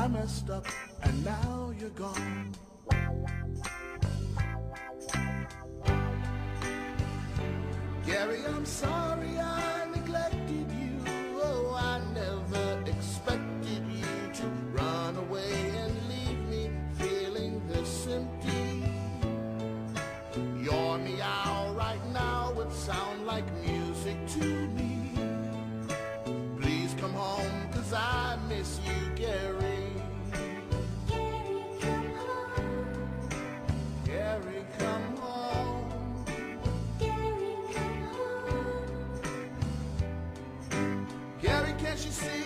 I messed up and now you're gone. Gary, I'm sorry I neglected you. Oh, I never expected you to run away and leave me feeling this empty. Your meow right now would sound like music to me. Please come home, 'cause I miss you, Gary. Gary, come home. Gary, come home. Gary, come home. Gary, can't you see